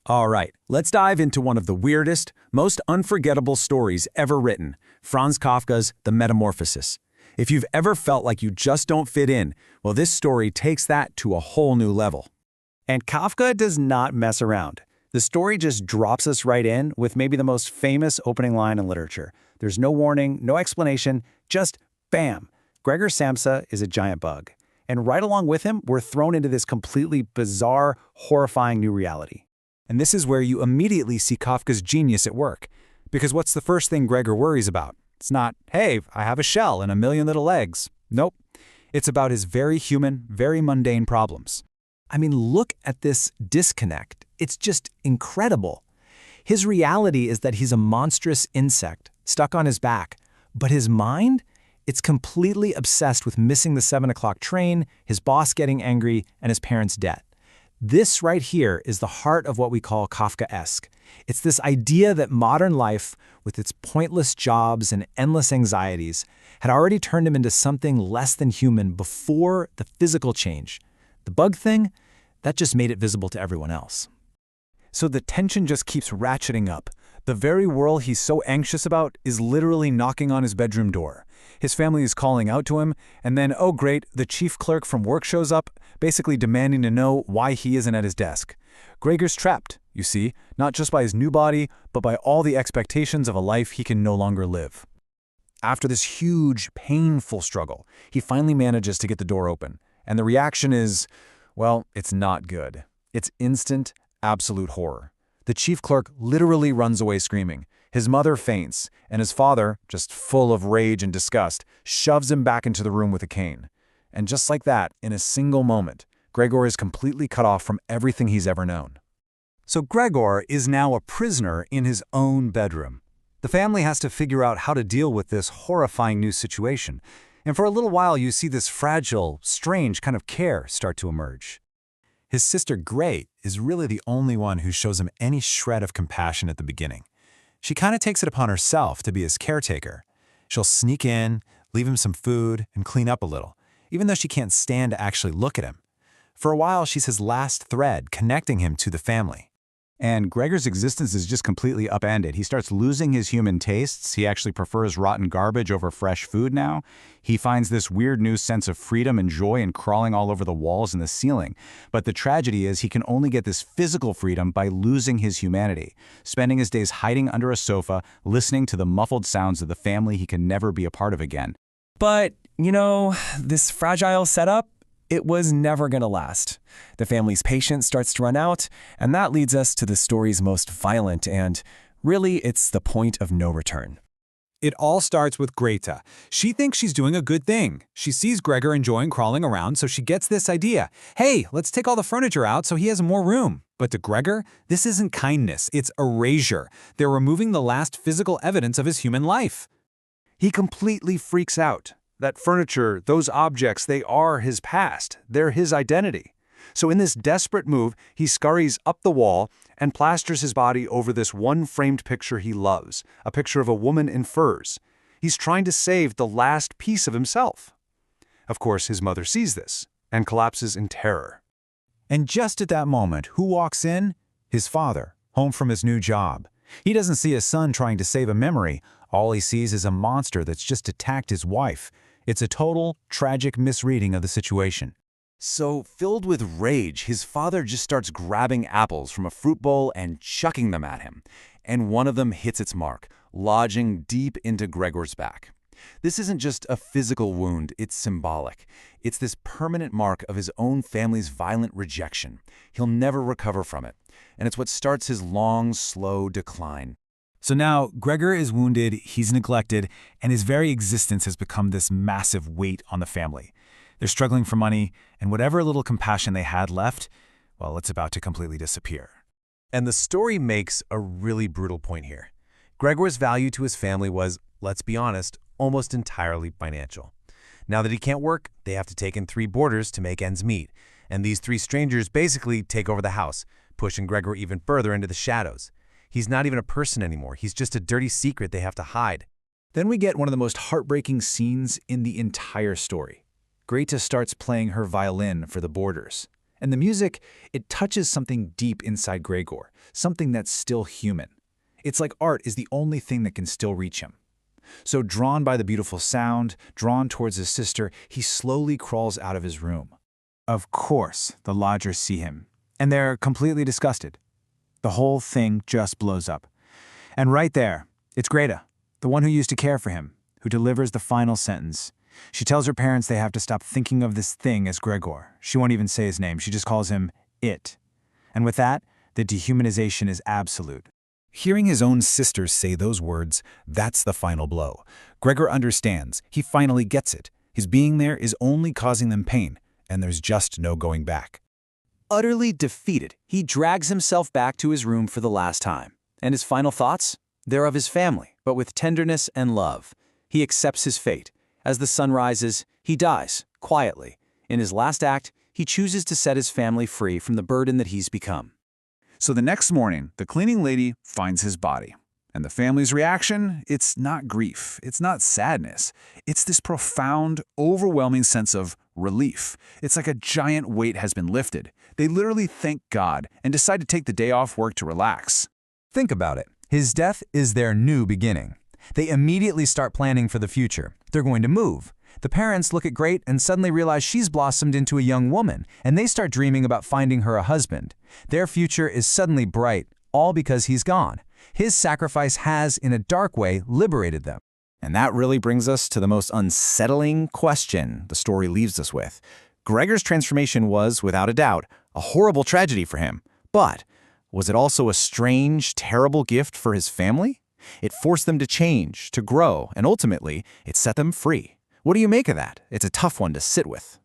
All right, let's dive into one of the weirdest, most unforgettable stories ever written, Franz Kafka's The Metamorphosis. If you've ever felt like you just don't fit in, well, this story takes that to a whole new level. And Kafka does not mess around. The story just drops us right in with maybe the most famous opening line in literature. There's no warning, no explanation, just bam! Gregor Samsa is a giant bug. And right along with him, we're thrown into this completely bizarre, horrifying new reality. And this is where you immediately see Kafka's genius at work. Because what's the first thing Gregor worries about? It's not, hey, I have a shell and a million little eggs. Nope. It's about his very human, very mundane problems. I mean, look at this disconnect. It's just incredible. His reality is that he's a monstrous insect stuck on his back. But his mind? It's completely obsessed with missing the 7 o'clock train, his boss getting angry, and his parents' debt. This right here is the heart of what we call Kafkaesque. It's this idea that modern life, with its pointless jobs and endless anxieties, had already turned him into something less than human before the physical change. The bug thing, that just made it visible to everyone else. So the tension just keeps ratcheting up. The very world he's so anxious about is literally knocking on his bedroom door. His family is calling out to him, and then, oh great, the chief clerk from work shows up, basically demanding to know why he isn't at his desk. Gregor's trapped, you see, not just by his new body, but by all the expectations of a life he can no longer live. After this huge, painful struggle, he finally manages to get the door open, and the reaction is, well, it's not good. It's instant, absolute horror. The chief clerk literally runs away screaming. His mother faints, and his father, just full of rage and disgust, shoves him back into the room with a cane. And just like that, in a single moment, Gregor is completely cut off from everything he's ever known. So Gregor is now a prisoner in his own bedroom. The family has to figure out how to deal with this horrifying new situation. And for a little while, you see this fragile, strange kind of care start to emerge. His sister, Great, is really the only one who shows him any shred of compassion at the beginning. She kind of takes it upon herself to be his caretaker. She'll sneak in, leave him some food, and clean up a little, even though she can't stand to actually look at him. For a while, she's his last thread connecting him to the family. And Gregor's existence is just completely upended. He starts losing his human tastes. He actually prefers rotten garbage over fresh food now. He finds this weird new sense of freedom and joy in crawling all over the walls and the ceiling. But the tragedy is he can only get this physical freedom by losing his humanity, spending his days hiding under a sofa, listening to the muffled sounds of the family he can never be a part of again. But, this fragile setup, it was never going to last. The family's patience starts to run out, and that leads us to the story's most violent and, really, it's the point of no return. It all starts with Greta. She thinks she's doing a good thing. She sees Gregor enjoying crawling around, so she gets this idea. Hey, let's take all the furniture out so he has more room. But to Gregor, this isn't kindness, it's erasure. They're removing the last physical evidence of his human life. He completely freaks out. That furniture, those objects, they are his past. They're his identity. So in this desperate move, he scurries up the wall and plasters his body over this one framed picture he loves, a picture of a woman in furs. He's trying to save the last piece of himself. Of course, his mother sees this and collapses in terror. And just at that moment, who walks in? His father, home from his new job. He doesn't see his son trying to save a memory. All he sees is a monster that's just attacked his wife. It's a total, tragic misreading of the situation. So, filled with rage, his father just starts grabbing apples from a fruit bowl and chucking them at him. And one of them hits its mark, lodging deep into Gregor's back. This isn't just a physical wound, it's symbolic. It's this permanent mark of his own family's violent rejection. He'll never recover from it. And it's what starts his long, slow decline. So now, Gregor is wounded, he's neglected, and his very existence has become this massive weight on the family. They're struggling for money, and whatever little compassion they had left, well, it's about to completely disappear. And the story makes a really brutal point here. Gregor's value to his family was, let's be honest, almost entirely financial. Now that he can't work, they have to take in 3 boarders to make ends meet, and these 3 strangers basically take over the house, pushing Gregor even further into the shadows. He's not even a person anymore. He's just a dirty secret they have to hide. Then we get one of the most heartbreaking scenes in the entire story. Greta starts playing her violin for the boarders. And the music, it touches something deep inside Gregor, something that's still human. It's like art is the only thing that can still reach him. So drawn by the beautiful sound, drawn towards his sister, he slowly crawls out of his room. Of course, the lodgers see him, and they're completely disgusted. The whole thing just blows up. And right there, it's Greta, the one who used to care for him, who delivers the final sentence. She tells her parents they have to stop thinking of this thing as Gregor. She won't even say his name, she just calls him it. And with that, the dehumanization is absolute. Hearing his own sisters say those words, that's the final blow. Gregor understands. He finally gets it. His being there is only causing them pain, and there's just no going back. Utterly defeated, he drags himself back to his room for the last time. And his final thoughts? They're of his family, but with tenderness and love. He accepts his fate. As the sun rises, he dies, quietly. In his last act, he chooses to set his family free from the burden that he's become. So the next morning, the cleaning lady finds his body. And the family's reaction? It's not grief. It's not sadness. It's this profound, overwhelming sense of relief. It's like a giant weight has been lifted. They literally thank God and decide to take the day off work to relax. Think about it. His death is their new beginning. They immediately start planning for the future. They're going to move. The parents look at Great and suddenly realize she's blossomed into a young woman, and they start dreaming about finding her a husband. Their future is suddenly bright, all because he's gone. His sacrifice has, in a dark way, liberated them. And that really brings us to the most unsettling question the story leaves us with. Gregor's transformation was, without a doubt, a horrible tragedy for him. But was it also a strange, terrible gift for his family? It forced them to change, to grow, and ultimately, it set them free. What do you make of that? It's a tough one to sit with.